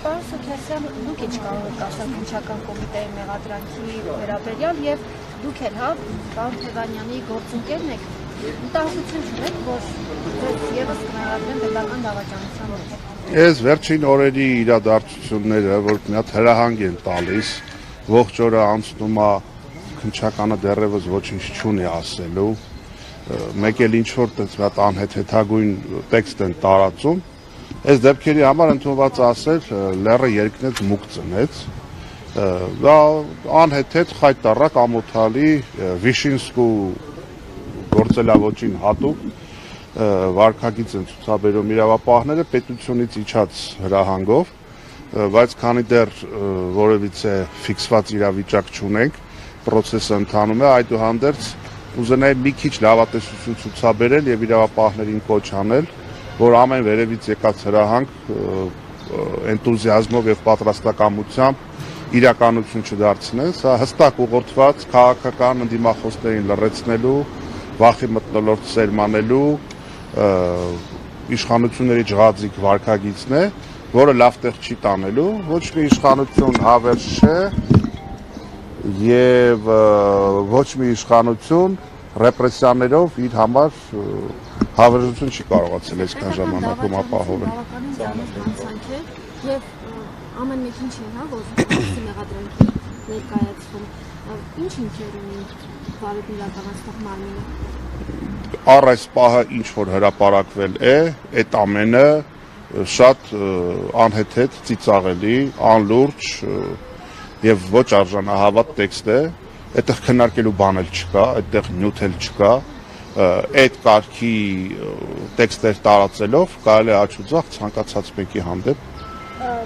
Պարոն Սոթիասյան, դուք ինչ կարող եք ասել քննչական կոմիտեի մեղադրանքի վերաբերյալ եւ դուք էլ հա պարոն Թևանյանի գործընկերն եք, մտահոգություն չունեք, որ եւս կմեղադրեն պետական դավաճանության ոլորտում։ Այս վերջին օրերի իրադարձությունները, որ մի հատ հրահանգ են տալիս, ողջ օրը անցնում է քննչականը դեռևս ոչինչ չունի ասելու, մեկ էլ ինչ որ տենց մի հատ անհեթեթագույն տեքստ են տարածում, այս դեպքերի համար ընդունված ասել լեռը երկնեց մուկ ծնեց, դա անհեթեթ խայտառակ ամոթալի Վիշինսկու գործելավոճին հատուկ վարքագիծ են ցուցաբերում իրավապահները պետությունից իջած հրահանգով, բայց քանի դեռ որևիցե ֆիքսված իրավիճակ չունենք, պրոցեսը ընթանում է, այդուհանդերձ ուզենայի մի քիչ լավատեսություն ցուցաբերել եւ իրավապահներին կոչ անել, որ ամեն վերևից եկած հրահանգ էնտուզիազմով եւ պատրաստակամությամբ իրականություն չդարձնեն, սա հստակ ուղղորդված քաղաքական ընդդիմախոսներին լռեցնելու, վախի մթնոլորտ սերմանելու, իշխանությունների ջղաձիկ վարքագիծն է, որը լավ տեղ չի տանելու, ոչ մի իշխանություն հավերժ չէ եւ ոչ մի իշխանություն ռեպրեսիաներով իր համար հավերժություն չի կարողացել այսքան ժամանակում ապահովել։ Եվ ամեն մեկին չէ, հա, որ մեղադրանքի ներկայացվում, ինչ ինքեր ունի բարդ իրականացնող մարմինը։ Առ այս պահը ինչ որ հրապարակվել է, այդ ամենը շատ անհեթեթ, ծիծաղելի, անլուրջ եւ ոչ արժանահավատ տեքստ է, այդտեղ քննարկելու բան էլ չկա, այդտեղ նյութ էլ չկա, այդ կարգի տեքստեր տարածելով կարելի է աչուձախ ցանկացած մեկի հանդեպ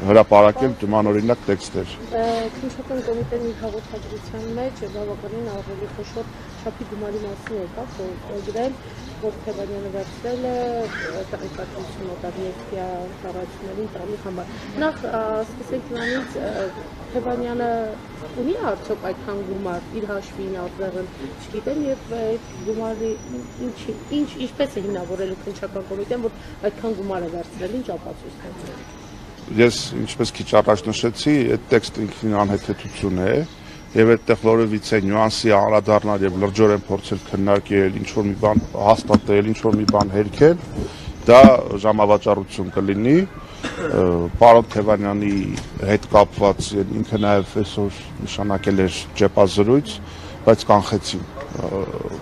հրապարակել նմանօրինակ տեքստեր։ Քննչական կոմիտեն իր հաղորդագրության մեջ բավականին ավելի խոշոր չափի գումարի մասին եկավ գրել, որ Թևանյանը վերցրել է տեղեկատվություն օտարերկրյա ծառայություններին տալու համար։ Նախ սկսենք նրանից, Թևանյանը ունի արդյոք այդքան գումար իր հաշվին ապրել, չգիտեմ, եւ այդ գումարի ինչպես է հիմնավորելու քննչական կոմիտեն, որ այդքան գումար է վերցրել, ինչ ապացույցներ։ Ես ինչպես քիչ առաջ նշեցի, այդ տեքստը ինքնին անհեթեթություն է եւ այդտեղ որևիցե նյուանսի անդրադառնալ եւ լրջորեն փորձել քննարկել, ինչ որ մի բան հաստատել, ինչ որ մի բան հերքել, դա ժամավաճառություն կլինի։ Պարոն Թևանյանի հետ կապված ինքը նաեւ այսօր նշանակել էր ճեպազրույց, բայց կանխեցին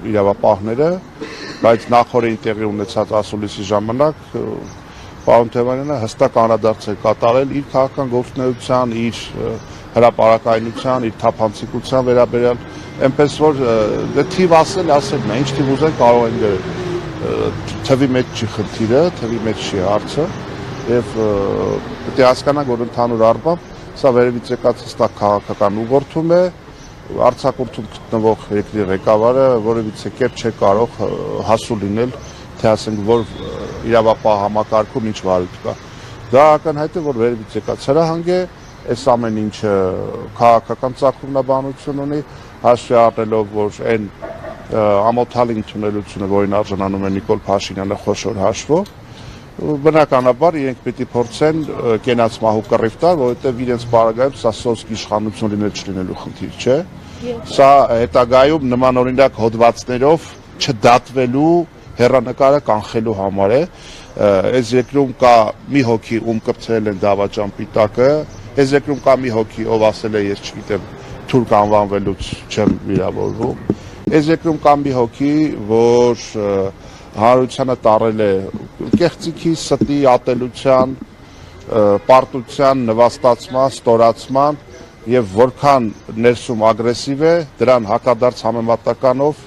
իրավապահները, բայց նախորդին տեղի ունեցած ասուլիսի ժամանակ պարոն Թևանյանը հստակ անդրադարձ է կատարել իր քաղաքական գործունեության, իր հրապարակայնության, իր թափանցիկության վերաբերյալ, այնպես որ դե թիվ ասելն է, ինչ թիվ ուզեն կարող են գրել։ Թվի մեջ չի խնդիրը, թվի մեջ չի հարցը եւ պետք է հասկանանք, որ ընդհանուր առմամբ սա վերևից եկած հստակ քաղաքական ուղղորդում է, արձակուրդում գտնվող երկրի ղեկավարը որևիցե կերպ չէ կարող հասու լինել, թե ասենք, որ իրավապահ համակարգում ինչ վարույթ կա։ Դա ակնհայտ է, որ վերևից եկած հրահանգ է, այս ամեն ինչը քաղաքական ծագումնաբանություն ունի, հաշվի առնելով, որ այն ամոթալի ընդունելությունը, որին արժանանում է Նիկոլ Փաշինյանը խոշոր հաշվով, բնականաբար իրենք պիտի փորձեն կենաց մահու կռիվ տալ, որովհետև իրենց պարագայում սա սոսկ իշխանություն լինել չլինելու խնդիր չէ։ Սա հետագայում նմանօրինակ հոդվածներով չդատվելու հեռանկարը կանխելու համար է, այս երկրում կա մի հոգի, ում կպցրել են դավաճան պիտակը, այս երկրում կա մի հոգի, ով ասել է, ես չգիտեմ, թուրք անվանվելուց չեմ վիրավորվում, այս երկրում կա մի հոգի, որ հանրությանը տարել է կեղծիքի, ստի, ատելության, պարտության, նվաստացման, ստորացման եւ որքան ներսում ագրեսիվ է, դրան հակադարձ համեմատականով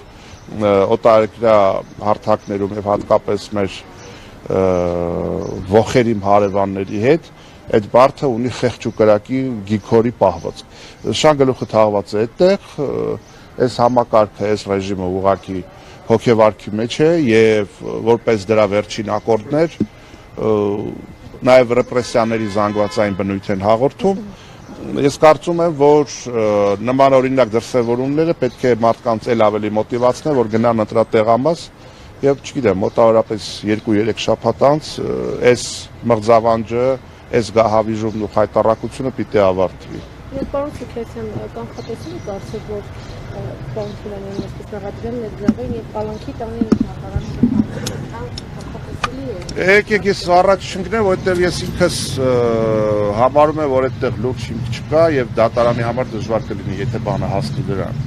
օտարերկրյա հարթակներում եւ հատկապես մեր ողերիմ հարևանների հետ այդ բարդը ունի խեղճ ու կրակի գիքորի պահվածք։ Շան գլուխը թաղված է այդտեղ, այս համակարգը, այս ռեժիմը ուղղակի հոգեվարքի մեջ է եւ որպես դրա վերջին ակորդներ նաեւ ռեպրեսիաների զանգվածային բնույթ են հաղորդում։ Ես կարծում եմ, որ նման օրինակ դրսևորումները պետք է մարդկանց էլ ավելի մոտիվացնեն, որ գնան ընտրատեղամաս եւ չգիտեմ, մոտավորապես 2-3 շաբաթ անց այս մղձավանջը այս գահավիժումն ու խայտառակությունը պիտի ավարտվի։ Ես պարոն Սուքերսյան կանխատեսում եք արդյոք որ պարոն Թումանյանը այսպես մեղադրել ներգրավել եւ Պալանքի տանի նախարարը կանխատեսելի է։ Եկեք ես առաջ չընկնեմ, որովհետև ես ինքս համարում եմ, որ այդտեղ լուրջ հիմք չկա եւ դատարանի համար դժվար կլինի, եթե բանը հասնի դրան։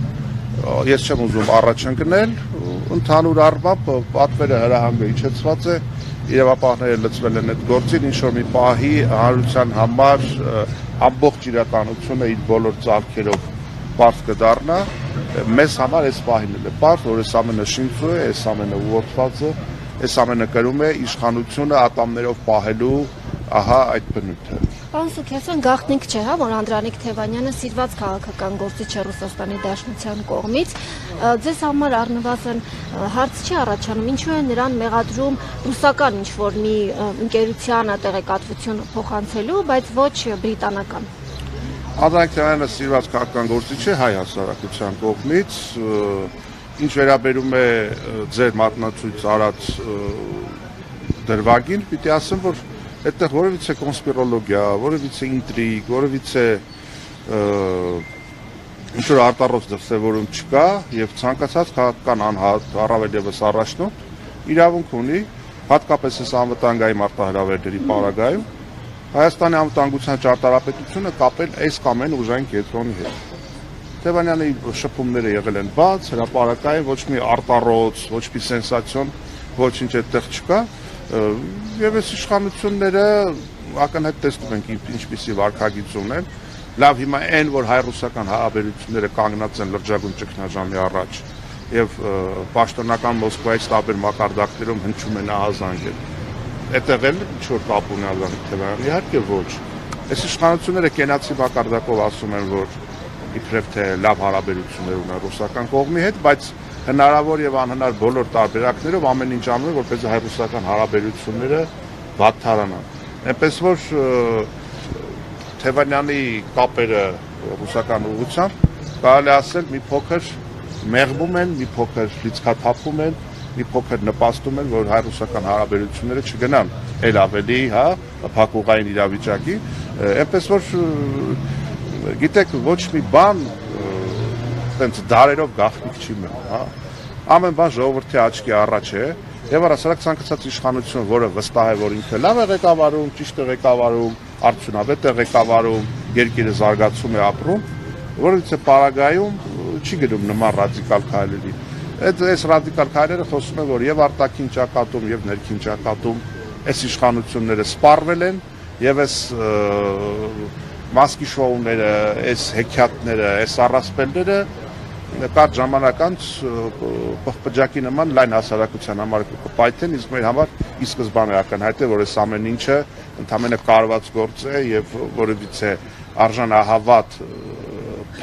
Ես չեմ ուզում առաջ ընկնել, ընդհանուր առմամբ պատվերը հրահանգը իջեցված է, իրավապահները լծվել են այդ գործին, ինչ որ մի պահի հանրության համար ամբողջ իրականությունը իր բոլոր ծալքերով պարզ կդառնա, մեզ համար այս պահին էլ է պարզ, որ այս ամենը շինծու է, այս ամենը ուղղորդված է, այս ամենը կրում է իշխանությունը ատամներով պահելու ահա այդ բնույթը։ Պարոն Սուքերսյան, գաղտնիք չէ, հա, որ Անդրանիկ Թևանյանը սիրված քաղաքական գործիչ է Ռուսաստանի Դաշնության կողմից։ Ձեզ համար առնվազն հարց չի առաջանում, ինչու է նրան մեղադրում ռուսական ինչ-որ մի ընկերությանը տեղեկատվություն փոխանցելու, բայց ոչ բրիտանական։ Անդրանիկ Թևանյանը սիրված քաղաքական գործիչ է հայ հասարակության կողմից, ինչ վերաբերում է ձեր մատնացույց արած դրվագին, պիտի ասեմ, որ այդտեղ որևիցե կոնսպիրոլոգիա, որևիցե ինտրիգ, որևիցե ինչ-որ արտառոց դրսևորում չկա եւ ցանկացած քաղաքական անհատ, առավել եւս առաջնորդ իրավունք ունի, հատկապես այս անվտանգային մարտահրավերների պարագայում Հայաստանի անվտանգության ճարտարապետությունը կապել այս կամ այն ուժային կենտրոնի հետ։ Թևանյանի շփումները եղել են բաց, հրապարակային, ոչ մի արտառոց, ոչ մի սենսացիոն, ոչինչ այդտեղ չկա։ Եվ այս իշխանությունները ակնհայտ տեսնում ենք ինչպիսի վարքագիծ ունեն։ Լավ, հիմա այն, որ հայ-ռուսական հարաբերությունները կանգնած են լրջագույն ճգնաժամի առաջ եւ պաշտոնական Մոսկվայից տարբեր մակարդակներում հնչում են ահազանգեր։ Այդտեղ էլ ինչ-որ կապ ունի Անդրանիկ Թևանյանը, իհարկե ոչ։ Այս իշխանությունները կենացի մակարդակով ասում են, որ իբրև թե լավ հարաբերություններ ունեն ռուսական կողմի հետ, բայց հնարավոր եւ անհնար բոլոր տարբերակներով ամեն ինչ անում են, որպեսզի հայ-ռուսական հարաբերությունները վատթարանան։ Այնպես որ Թևանյանի կապերը ռուսական ուղղությամբ կարելի ասել մի փոքր մեղմում են, մի փոքր լիցքաթափում են, մի փոքր նպաստում են, որ հայ-ռուսական հարաբերությունները չգնան այլ ավելի, հա, փակուղային իրավիճակի, այնպես որ գիտեք, ոչ մի բան այդպես դարերով գաղտնիք չի մնում, հա։ Ամեն բան ժողովրդի աչքի առաջ է, եւ առասարակ ցանկացած իշխանություն, որը վստահ է, որ ինքը լավ է ղեկավարում, ճիշտ է ղեկավարում, արդյունավետ է ղեկավարում, երկիրը զարգացում է ապրում, որովհետեւ պարագայում չի գնում նման ռադիկալ քայլերի։ Այս ռադիկալ քայլերը խոսում են, որ եւ արտաքին ճակատում եւ ներքին ճակատում այս իշխանությունները սպառվել են եւ այս մասկի շոուները, այս հեքիաթները, այս առասպելները կարճ ժամանակ անց պղպջակի նման լայն հասարակության համար կպայթեն, իսկ մեր համար ի սկզբանե ակնհայտ է, որ այս ամեն ինչը ընդամենը կարված գործ է եւ որևիցե արժանահավատ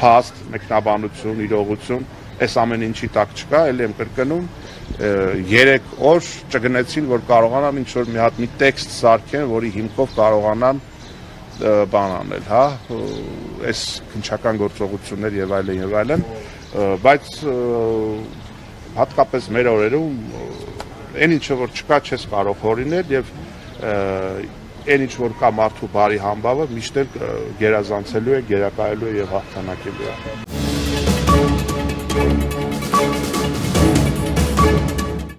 փաստ, մեկնաբանություն, իրողություն այս ամեն ինչի տակ չկա, ելի եմ կրկնում, 3 օր ճգնեցին, որ կարողանան ինչ-որ մի հատ մի տեքստ սարքեն, որի հիմքով կարողանան բան անել, հա, այս քննչական գործողություններ եւ այլն, բայց հատկապես մեր օրերում այն ինչը որ չկա չես կարող հորինել եւ այն ինչ որ կա մարդու բարի համբավը միշտ գերազանցելու է, գերակայելու է եւ հաղթանակելու է։